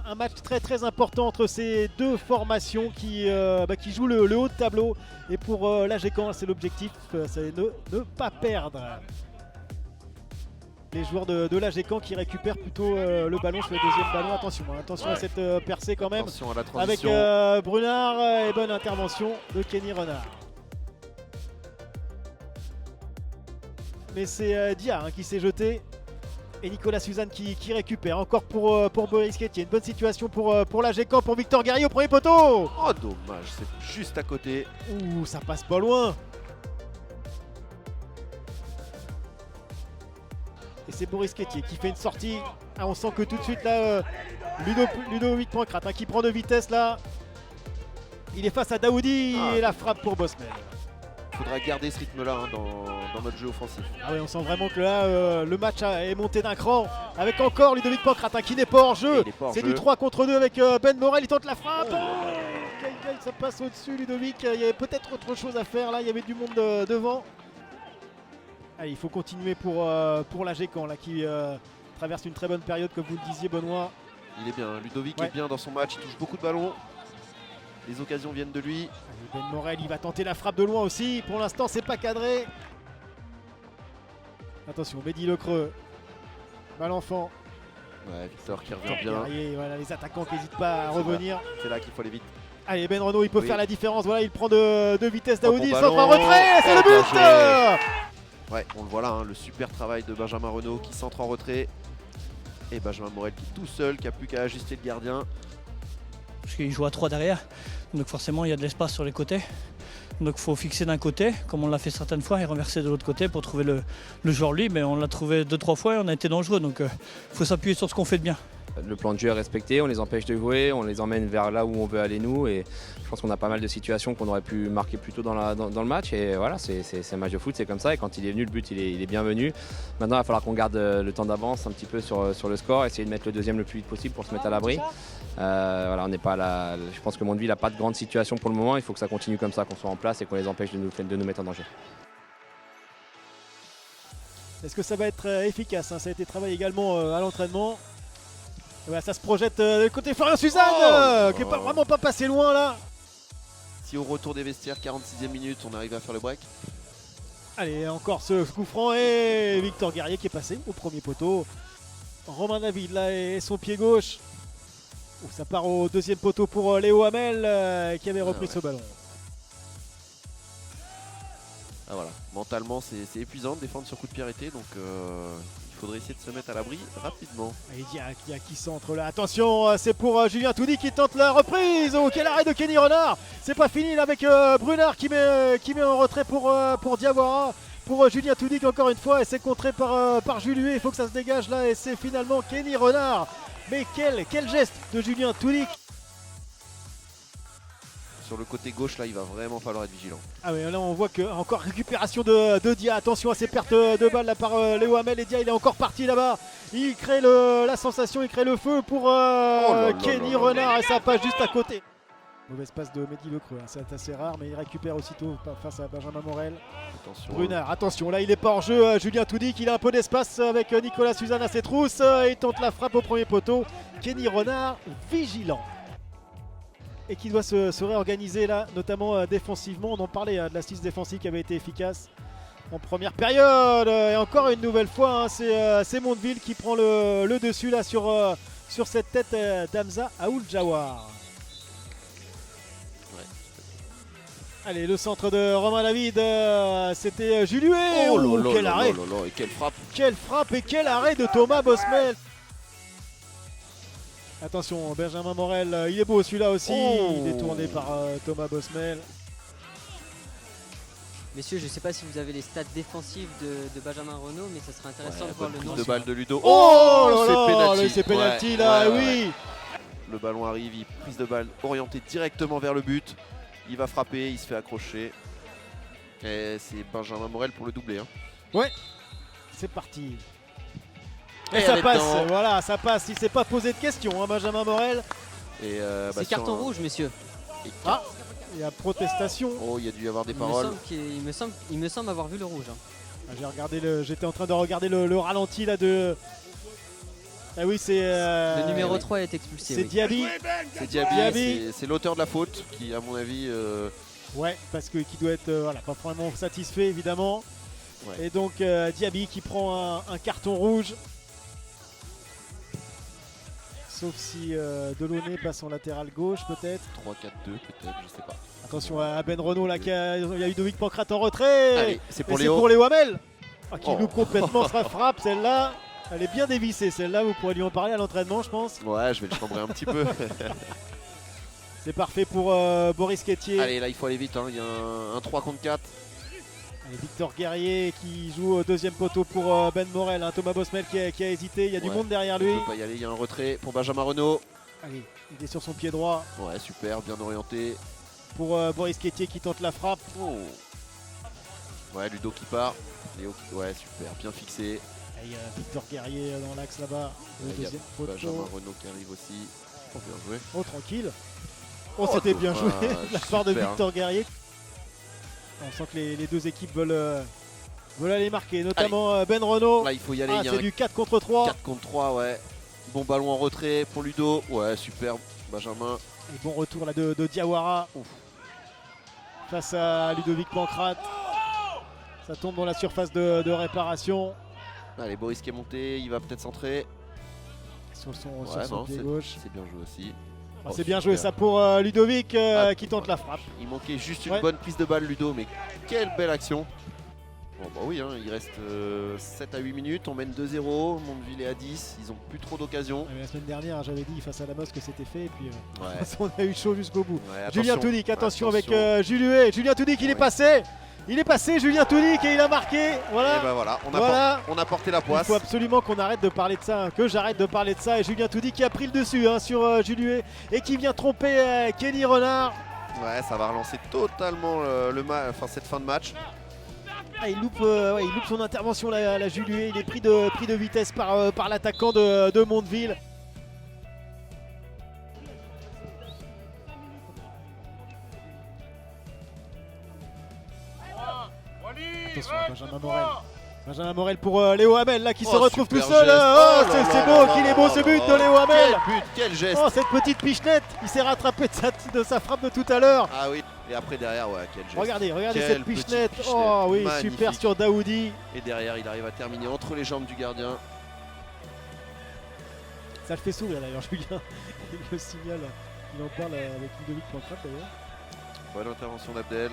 un match très important entre ces deux formations qui jouent le haut de tableau. Et pour l'AG Caen, c'est l'objectif, c'est ne pas perdre. Les joueurs de l'AG Caen qui récupèrent plutôt le ballon sur le deuxième ballon. Attention à cette percée quand même. Attention à la Avec transition. Brunard et bonne intervention de Kenny Renard. Mais c'est Dia qui s'est jeté. Et Nicolas Suzanne qui récupère. Encore pour Boris Quetier. Une bonne situation pour l'AG Caen, pour Victor Guerrier au premier poteau. Oh dommage, c'est juste à côté. Ouh, ça passe pas loin. Et c'est Boris Quetier qui fait une sortie. Ah, on sent que tout de suite là, Ludovic Pancrate qui prend de vitesse là. Il est face à Daoudi et la frappe pour Bosmel. Il faudra garder ce rythme-là dans notre jeu offensif. Ah oui, on sent vraiment que là, le match est monté d'un cran. Avec encore Ludovic Pancrate qui n'est pas hors jeu. C'est du 3 contre 2 avec Ben Morel. Il tente la frappe. Ça passe au-dessus, Ludovic. Il y avait peut-être autre chose à faire là. Il y avait du monde devant. Allez, il faut continuer pour l'AG Caen là, qui traverse une très bonne période, comme vous le disiez, Benoît. Il est bien, Ludovic est bien dans son match, il touche beaucoup de ballons. Les occasions viennent de lui. Allez, Ben Morel, il va tenter la frappe de loin aussi. Pour l'instant, c'est pas cadré. Attention, Mehdi Lecreux. Malenfant. Ouais, Victor qui revient bien. Guerrier, voilà, les attaquants qui n'hésitent pas à revenir. C'est là qu'il faut aller vite. Allez, Ben Renaud, il peut faire la différence. Voilà, il prend de vitesse Daoudi. Il Bon centre en retrait. C'est le but. Ouais, on le voit là, le super travail de Benjamin Renaud qui centre en retrait. Et Benjamin Morel qui est tout seul, qui a plus qu'à ajuster le gardien. Parce qu'il joue à 3 derrière, donc forcément il y a de l'espace sur les côtés. Donc il faut fixer d'un côté, comme on l'a fait certaines fois, et renverser de l'autre côté pour trouver le joueur lui. Mais on l'a trouvé 2-3 fois et on a été dangereux, donc il faut s'appuyer sur ce qu'on fait de bien. Le plan de jeu est respecté, on les empêche de jouer, on les emmène vers là où on veut aller nous, et je pense qu'on a pas mal de situations qu'on aurait pu marquer plus tôt dans le match, et voilà, c'est un match de foot, c'est comme ça, et quand il est venu, le but il est bienvenu. Maintenant il va falloir qu'on garde le temps d'avance un petit peu sur le score, essayer de mettre le deuxième le plus vite possible pour se mettre à l'abri. Voilà, on n'est pas là, je pense que Mondeville n'a pas de grande situation pour le moment, il faut que ça continue comme ça, qu'on soit en place et qu'on les empêche de nous mettre en danger. Est-ce que ça va être efficace, hein? Ça a été travaillé également à l'entraînement. Voilà, ça se projette de côté Florian Suzanne, qui n'est vraiment pas passé loin là. Si au retour des vestiaires, 46e minute, on arrive à faire le break. Allez, encore ce coup franc et Victor Guerrier qui est passé au premier poteau. Romain David là et son pied gauche. Ça part au deuxième poteau pour Léo Hamel qui avait repris ce ballon. Ah voilà, mentalement c'est épuisant de défendre sur coup de pied arrêté, donc il faudrait essayer de se mettre à l'abri rapidement. Et il y a qui centre là. Attention, c'est pour Julien Toudy qui tente la reprise. Oh, quel arrêt de Kenny Renard. C'est pas fini là avec Brunard qui met en retrait pour Diawara. Pour Julien Toudy encore une fois, et c'est contré par Julué. Il faut que ça se dégage là, et c'est finalement Kenny Renard. Mais quel geste de Julien Toudy. Sur le côté gauche là, il va vraiment falloir être vigilant. Ah oui, là on voit que encore récupération de Dia. Attention à ces pertes de balles là par Léo Hamel, et Dia il est encore parti là-bas. Il crée la sensation, il crée le feu pour Kenny Renard, et ça passe juste à côté. Mauvaise passe de Mehdi Lecreux, hein. C'est assez rare, mais il récupère aussitôt face à Benjamin Morel. Attention. Brunard, attention, là il est pas hors jeu. Julien Toudy qui a un peu d'espace avec Nicolas Suzanne à ses trousses. Il tente la frappe au premier poteau. Kenny Renard vigilant. Et qui doit se réorganiser là, notamment défensivement. On en parlait de l'assise défensive qui avait été efficace en première période. Et encore une nouvelle fois, hein, c'est Mondeville qui prend le dessus là sur cette tête d'Hamza Aoul Jawar. Allez, le centre de Romain David, c'était Julué. Oh, quel arrêt! Et quelle frappe! Quelle frappe et quel arrêt de Thomas Bosmel! Attention, Benjamin Morel, il est beau celui-là aussi. Il est tourné par Thomas Bosmel. Messieurs, je ne sais pas si vous avez les stats défensives de Benjamin Renaud, mais ça serait intéressant de voir le nom. De balle de Ludo. C'est pénalty là, oui. Le ballon arrive, prise de balle orientée directement vers le but. Il va frapper, il se fait accrocher. Et c'est Benjamin Morel pour le doublé. Hein. Ouais, c'est parti. Et ça passe, voilà, ça passe. Il s'est pas posé de questions, hein, Benjamin Morel. C'est carton rouge, messieurs. Ah, il y a protestation. Oh, il y a dû y avoir des paroles. Il me semble avoir vu le rouge. Hein. J'étais en train de regarder le ralenti là de Ah oui, c'est. Le numéro oui. 3 est expulsé. C'est oui. Diaby. C'est Diaby. Diaby, c'est l'auteur de la faute qui, à mon avis, Ouais, parce que qui doit être voilà, pas vraiment satisfait évidemment. Ouais. Et donc Diaby qui prend un carton rouge. Sauf si Delaunay passe en latéral gauche peut-être. 3-4-2 peut-être, je sais pas. Attention à Ben Renault là, il y a Ludovic Pancrate en retrait. Allez, c'est Et pour c'est Léo. pour Léo Hamel. Qui Oh. loupe complètement sa frappe, celle-là. Elle est bien dévissée, celle-là, vous pourrez lui en parler à l'entraînement je pense. Ouais, je vais le chambrer un petit peu. C'est parfait pour Boris Quétier. Allez, là il faut aller vite, hein. Il y a un 3 contre 4. Allez, Victor Guerrier qui joue au deuxième poteau pour Ben Morel. Hein. Thomas Bosmel qui a hésité, il y a du Ouais. monde derrière Il lui. peut pas y aller, il y a un retrait pour Benjamin Renault. Allez, il est sur son pied droit Ouais, super, bien orienté. pour Boris Quétier qui tente la frappe. Oh. Ouais, Ludo qui part. Léo qui... Ouais, super, bien fixé. Il y a Victor Guerrier dans l'axe là-bas. Le Il y a deuxième Benjamin poteau. Renault qui arrive aussi. Oh, bien joué. Oh, tranquille. Oh, Oh, c'était bien joué dommage, de la part de super. Victor Guerrier. On sent que les deux équipes veulent aller marquer, notamment Ben Renault. Là, il faut y aller. Ah, Il y a c'est un du 4 contre 3. 4 contre 3, ouais. Bon ballon en retrait pour Ludo. Ouais, super, Benjamin. Et bon retour là de Diawara. Ouf. Face à Ludovic Pancrate. Ça tombe dans la surface de réparation. Allez, Boris qui est monté, il va peut-être centrer. Sur son Ouais, non, pied gauche. c'est bien joué aussi. Ah, Oh, c'est bien super. joué ça pour Ludovic qui tente ouais. la frappe. Il manquait juste une Ouais. bonne prise de balle, Ludo, mais quelle belle action. Bon, bah oui, hein, il reste 7 à 8 minutes, on mène 2-0, Mondeville est à 10, ils ont plus trop d'occasions. La semaine dernière, j'avais dit face à la Mosque que c'était fait et puis Ouais. on a eu chaud jusqu'au bout. Ouais, Julien attention. Toudic, attention avec Attention. Juluet. Julien Toudic, il est Ouais. passé. Il est passé, Julien Toudic, et il a marqué. Voilà. Et bah voilà, on a porté la Il poisse. faut absolument qu'on arrête de parler de ça, hein, que j'arrête de parler de ça. Et Julien Toudic qui a pris le dessus sur Juluet et qui vient tromper Kenny Renard. Ouais, ça va relancer totalement cette fin de match. Ah, il loupe son intervention la Juluet. Il est pris de vitesse par l'attaquant de Mondeville. Attention à Benjamin Morel. Benjamin Morel pour Léo Hamel là qui se Oh, retrouve tout super seul. geste. Oh, Oh là c'est là beau, là qu'il est là beau là ce but là de là. Léo Hamel. Quel but, quel geste. Oh, cette petite pichenette. Il s'est rattrapé de sa frappe de tout à l'heure. Ah oui, et après derrière, ouais, quel geste. Regardez Quelle cette petite pichenette. pichenette. Oh oui, Magnifique. super sur Daoudi. Et derrière, il arrive à terminer entre les jambes du gardien. Ça le fait sourire d'ailleurs, Julien. Il le signale. Il en parle avec Ludovic Pancrate d'ailleurs. Bonne intervention d'Abdel.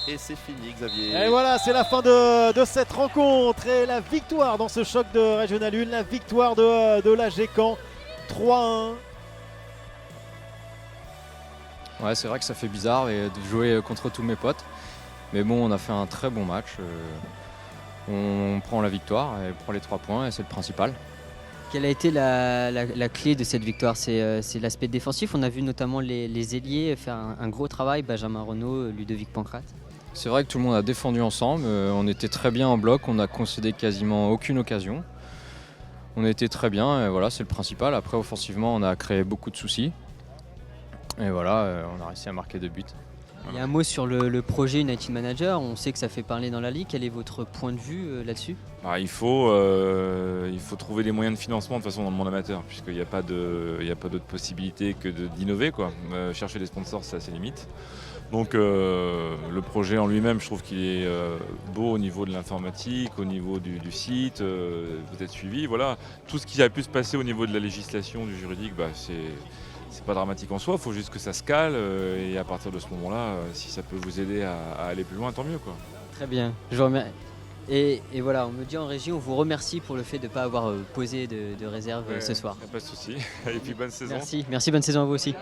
Et c'est fini, Xavier. Et voilà, c'est la fin de cette rencontre et la victoire dans ce choc de Régional 1, la victoire de l'AG Caen 3-1. Ouais, c'est vrai que ça fait bizarre de jouer contre tous mes potes. Mais bon, on a fait un très bon match. On prend la victoire et prend les 3 points et c'est le principal. Quelle a été la clé de cette victoire? C'est l'aspect défensif. On a vu notamment les ailiers faire un gros travail, Benjamin Renault, Ludovic Pancrate. C'est vrai que tout le monde a défendu ensemble. On était très bien en bloc. On n'a concédé quasiment aucune occasion. On était très bien et voilà, c'est le principal. Après, offensivement, on a créé beaucoup de soucis. Et voilà, on a réussi à marquer 2 buts. Il y a un mot sur le projet United Manager. On sait que ça fait parler dans la Ligue. Quel est votre point de vue là-dessus? Il faut trouver des moyens de financement de toute façon dans le monde amateur, puisqu'il n'y a pas d'autre possibilité que d'innover. Chercher des sponsors, c'est assez limite. Donc le projet en lui-même, je trouve qu'il est beau au niveau de l'informatique, au niveau du site, vous êtes suivi. Voilà. Tout ce qui a pu se passer au niveau de la législation, du juridique, c'est pas dramatique en soi, il faut juste que ça se cale et à partir de ce moment-là, si ça peut vous aider à aller plus loin, tant mieux. Très bien. Je vous remercie. Et voilà, on me dit en régie, on vous remercie pour le fait de ne pas avoir posé de réserve ce soir. Pas de souci. Et puis bonne saison. Merci, bonne saison à vous aussi.